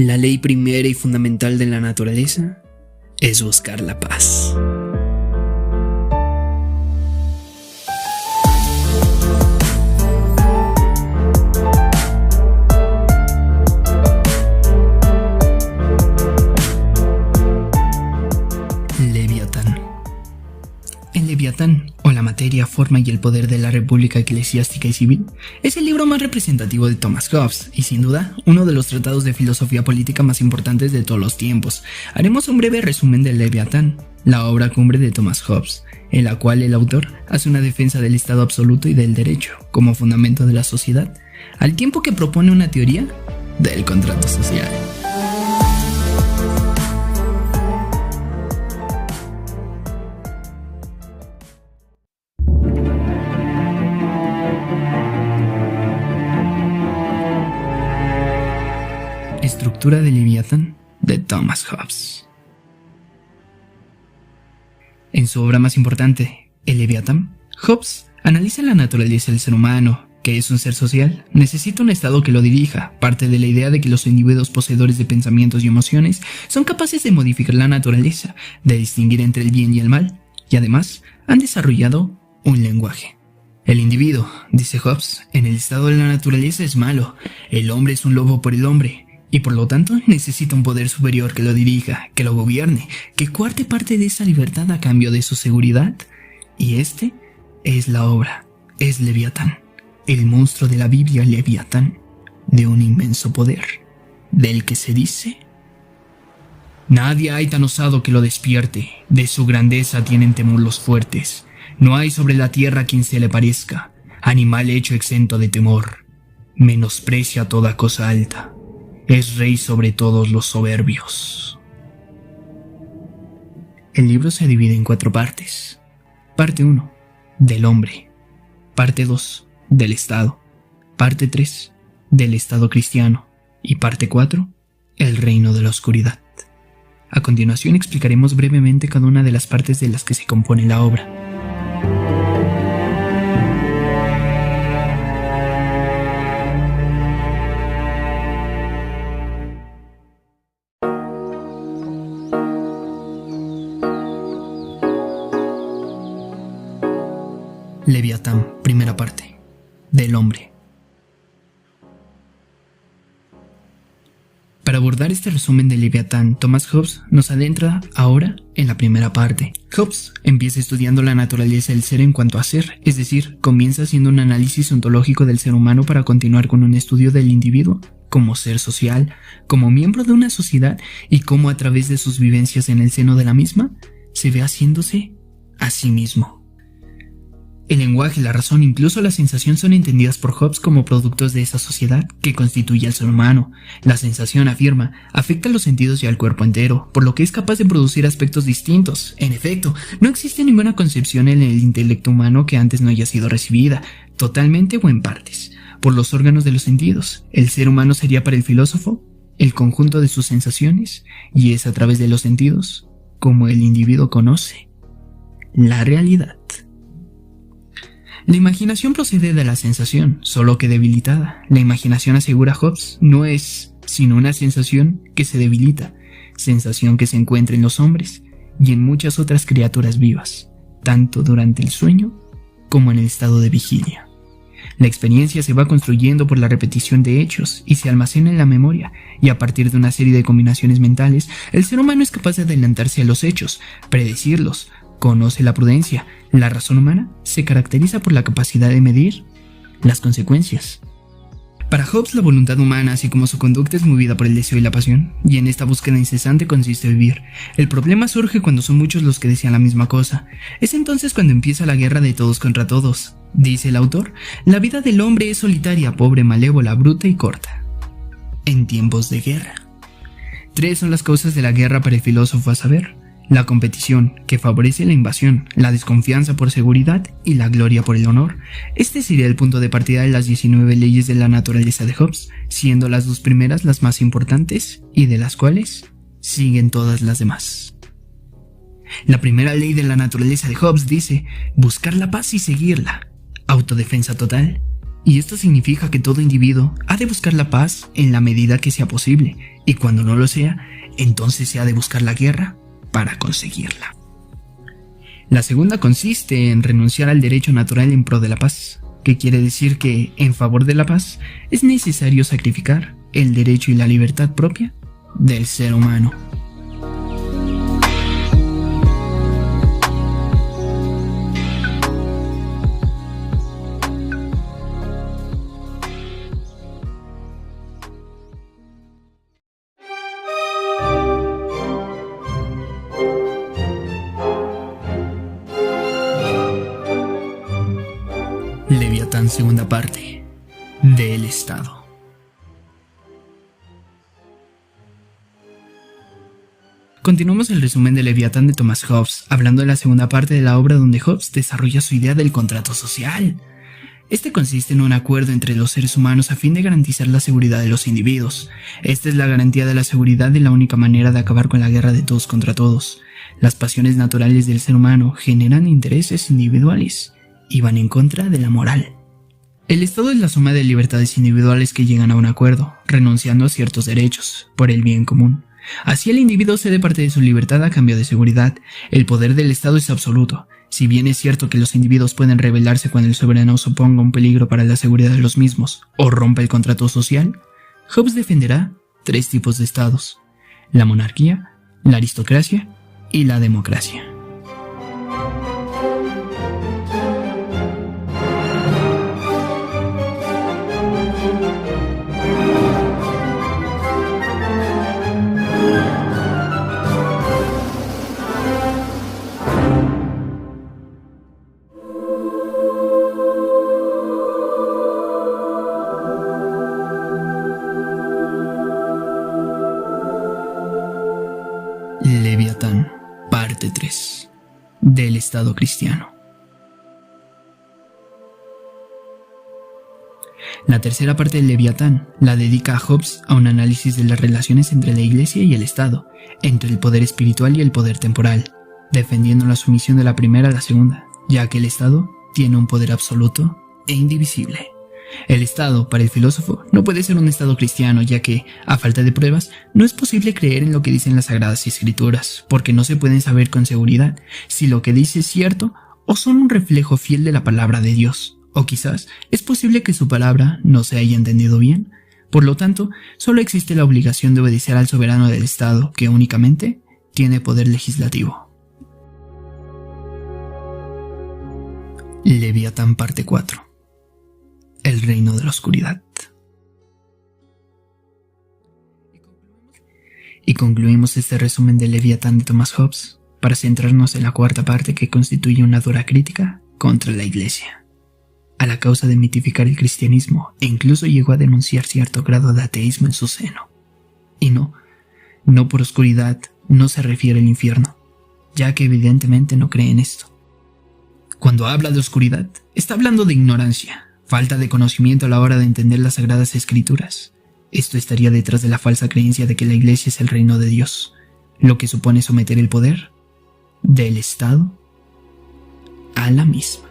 La ley primera y fundamental de la naturaleza es buscar la paz. Leviatán. El Leviatán, o la materia, forma y el poder de la República Eclesiástica y Civil, es el libro más representativo de Thomas Hobbes y, sin duda, uno de los tratados de filosofía política más importantes de todos los tiempos. Haremos un breve resumen del Leviatán, la obra cumbre de Thomas Hobbes, en la cual el autor hace una defensa del Estado absoluto y del derecho como fundamento de la sociedad, al tiempo que propone una teoría del contrato social. Estructura del Leviatán de Thomas Hobbes. En su obra más importante, El Leviatán, Hobbes analiza la naturaleza del ser humano, que es un ser social, necesita un estado que lo dirija, parte de la idea de que los individuos poseedores de pensamientos y emociones son capaces de modificar la naturaleza, de distinguir entre el bien y el mal, y además han desarrollado un lenguaje. El individuo, dice Hobbes, en el estado de la naturaleza es malo, el hombre es un lobo por el hombre, y por lo tanto necesita un poder superior que lo dirija, que lo gobierne, que coarte parte de esa libertad a cambio de su seguridad. Y este es la obra, es Leviatán, el monstruo de la Biblia Leviatán, de un inmenso poder, del que se dice: nadie hay tan osado que lo despierte, de su grandeza tienen temor los fuertes, no hay sobre la tierra quien se le parezca, animal hecho exento de temor, menosprecia toda cosa alta. Es rey sobre todos los soberbios. El libro se divide en 4 partes. Parte 1, del hombre. Parte 2, del Estado. Parte 3, del Estado cristiano. Y parte 4, el reino de la oscuridad. A continuación explicaremos brevemente cada una de las partes de las que se compone la obra. Leviatán, primera parte, del hombre. Para abordar este resumen de Leviatán, Thomas Hobbes nos adentra ahora en la primera parte. Hobbes empieza estudiando la naturaleza del ser en cuanto a ser, es decir, comienza haciendo un análisis ontológico del ser humano para continuar con un estudio del individuo como ser social, como miembro de una sociedad y cómo a través de sus vivencias en el seno de la misma se ve haciéndose a sí mismo. El lenguaje, la razón, incluso la sensación son entendidas por Hobbes como productos de esa sociedad que constituye al ser humano. La sensación, afirma, afecta a los sentidos y al cuerpo entero, por lo que es capaz de producir aspectos distintos. En efecto, no existe ninguna concepción en el intelecto humano que antes no haya sido recibida, totalmente o en partes, por los órganos de los sentidos. El ser humano sería para el filósofo el conjunto de sus sensaciones, y es a través de los sentidos como el individuo conoce la realidad. La imaginación procede de la sensación, solo que debilitada. La imaginación, asegura Hobbes, no es sino una sensación que se debilita, sensación que se encuentra en los hombres y en muchas otras criaturas vivas, tanto durante el sueño como en el estado de vigilia. La experiencia se va construyendo por la repetición de hechos y se almacena en la memoria, y a partir de una serie de combinaciones mentales, el ser humano es capaz de adelantarse a los hechos, predecirlos. Conoce la prudencia. La razón humana se caracteriza por la capacidad de medir las consecuencias. Para Hobbes, la voluntad humana, así como su conducta, es movida por el deseo y la pasión, y en esta búsqueda incesante consiste vivir. El problema surge cuando son muchos los que desean la misma cosa. Es entonces cuando empieza la guerra de todos contra todos. Dice el autor: la vida del hombre es solitaria, pobre, malévola, bruta y corta. En tiempos de guerra. 3 son las causas de la guerra para el filósofo, a saber: la competición, que favorece la invasión, la desconfianza por seguridad y la gloria por el honor. Este sería el punto de partida de las 19 leyes de la naturaleza de Hobbes, siendo las 2 primeras las más importantes y de las cuales siguen todas las demás. La primera ley de la naturaleza de Hobbes dice: buscar la paz y seguirla, autodefensa total. Y esto significa que todo individuo ha de buscar la paz en la medida que sea posible, y cuando no lo sea, entonces se ha de buscar la guerra para conseguirla. La segunda consiste en renunciar al derecho natural en pro de la paz, que quiere decir que, en favor de la paz, es necesario sacrificar el derecho y la libertad propia del ser humano. Leviatán, segunda parte, del Estado. Continuamos el resumen de Leviatán de Thomas Hobbes, hablando de la segunda parte de la obra donde Hobbes desarrolla su idea del contrato social. Este consiste en un acuerdo entre los seres humanos a fin de garantizar la seguridad de los individuos. Esta es la garantía de la seguridad y la única manera de acabar con la guerra de todos contra todos. Las pasiones naturales del ser humano generan intereses individuales y van en contra de la moral. El Estado es la suma de libertades individuales que llegan a un acuerdo, renunciando a ciertos derechos, por el bien común. Así el individuo cede parte de su libertad a cambio de seguridad. El poder del Estado es absoluto. Si bien es cierto que los individuos pueden rebelarse cuando el soberano suponga un peligro para la seguridad de los mismos o rompa el contrato social, Hobbes defenderá 3 tipos de estados: la monarquía, la aristocracia y la democracia. Leviatán, parte 3, del Estado cristiano. La tercera parte del Leviatán la dedica a Hobbes a un análisis de las relaciones entre la Iglesia y el Estado, entre el poder espiritual y el poder temporal, defendiendo la sumisión de la primera a la segunda, ya que el Estado tiene un poder absoluto e indivisible. El Estado, para el filósofo, no puede ser un Estado cristiano, ya que, a falta de pruebas, no es posible creer en lo que dicen las Sagradas Escrituras, porque no se pueden saber con seguridad si lo que dice es cierto o son un reflejo fiel de la palabra de Dios, o quizás es posible que su palabra no se haya entendido bien. Por lo tanto, solo existe la obligación de obedecer al soberano del Estado, que únicamente tiene poder legislativo. Leviatán, parte 4. El reino de la oscuridad. Y concluimos este resumen del Leviatán de Thomas Hobbes para centrarnos en la cuarta parte, que constituye una dura crítica contra la Iglesia, a la causa de mitificar el cristianismo, e incluso llegó a denunciar cierto grado de ateísmo en su seno. Y no por oscuridad no se refiere al infierno, ya que evidentemente no cree en esto. Cuando habla de oscuridad, está hablando de ignorancia, falta de conocimiento a la hora de entender las Sagradas Escrituras. Esto estaría detrás de la falsa creencia de que la Iglesia es el reino de Dios, lo que supone someter el poder del Estado a la misma.